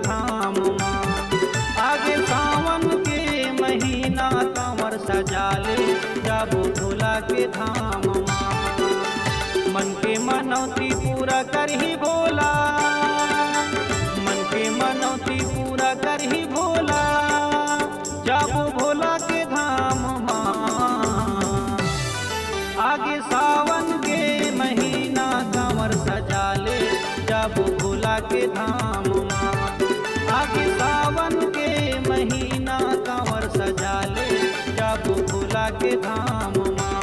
धाम माँ। आगे सावन के महीना कांवर सजा ले जाबो भोला के धाम माँ। मन के मनौती पूरा करही भोला, मन के मनौती पूरा करही भोला, जाबो भोला के धाम माँ। आगे सावन के महीना कांवर सजा ले जाबो भोला के धाम माँ। आगे सावन के महीना कांवर सजा ले जाबो भोला के धाम माँ।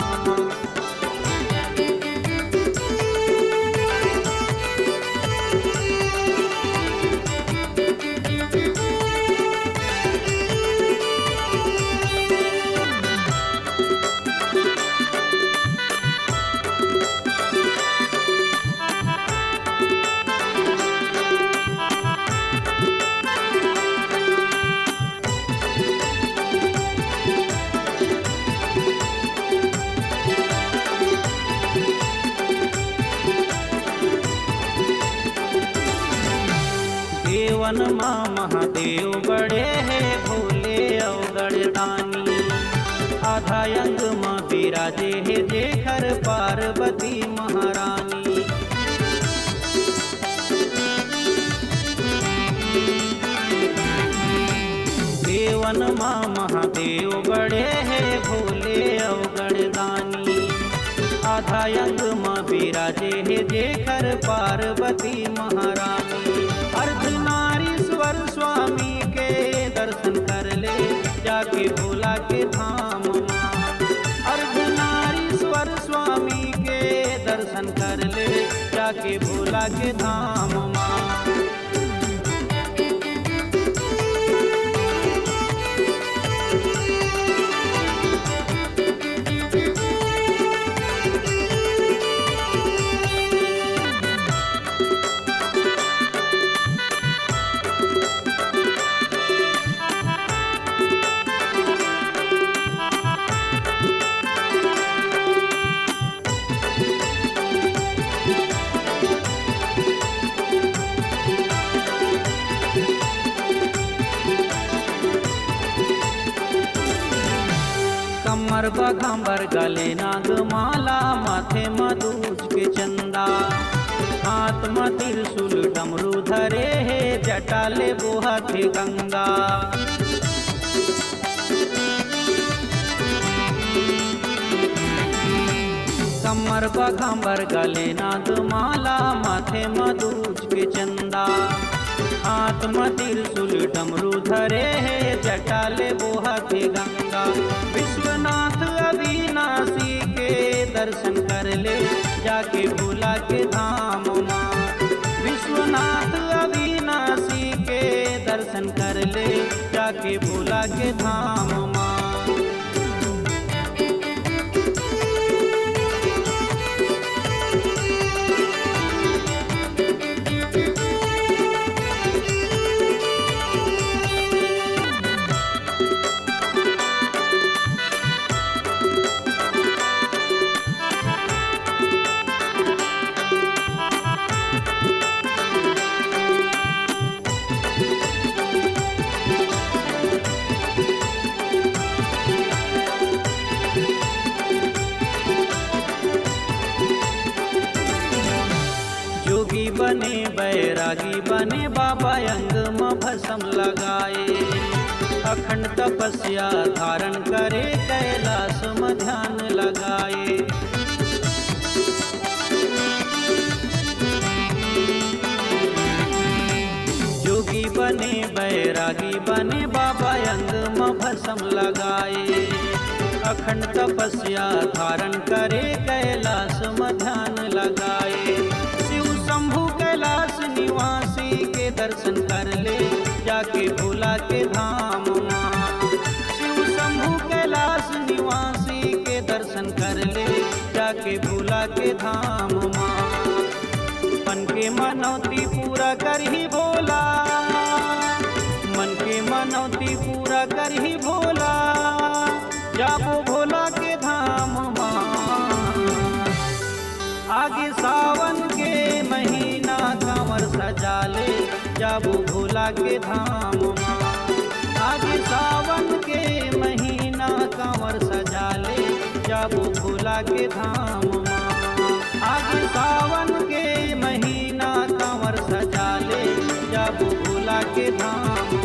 देवन माँ महादेव बड़े हैं भोले अवगढ़ दानी। आधा अंग माँ विराजे है जेखर पार्वती महारानी। देवन माँ महादेव बड़े हैं भोले अवगढ़ दानी। आधा अंग माँ विराजे है जेखर पार्वती महारानी। अर्धनारीश्वर स्वामी के दर्शन कर ले जाके भोला के धाम माँ। अर्धनारीश्वर स्वामी के दर्शन कर ले जाके भोला के धाम माँ। कमर बघम्बर गले नागमाला, माथे मधुज के चंदा। हाथ में त्रिशूल डमरू धरे है, जटा ले बोहत गंगा। कमर बघम्बर गले नागमाला, माथे मधुज के चंदा। हाथ में त्रिशूल डमरू धरे है, जटा ले बोहत गंगा। विश्वनाथ अविनाशी के दर्शन कर ले जाके भोला के धाम माँ। विश्वनाथ अविनाशी के दर्शन कर ले जाके भोला के धाम माँ। जोगी बने बैरागी बने, बाबा अंग में भस्म लगाए। अखंड तपस्या धारण करे, कैलाश में ध्यान लगाए। जोगी बने बैरागी बने, बाबा अंग में भस्म लगाए। अखंड तपस्या धारण करे, कैलाश में ध्यान लगाए। शंभु कैलाश निवासी के दर्शन कर ले जाके भोला के धाम माँ। शिव शंभु कैलाश निवासी के दर्शन कर ले जाके भोला के धाम माँ। मन के मनौती पूरा करही भोला, मन के मनौती पूरा करही भोला, जाबो भोला के धाम माँ। आगे सावन के महीना कांवर सजा ले जाबो भोला भोला के धाम माँ। आज सावन के महीना कांवर सजा ले जाबो भोला के धाम माँ। आज सावन के महीना कांवर सजा ले जाबो भोला के धाम।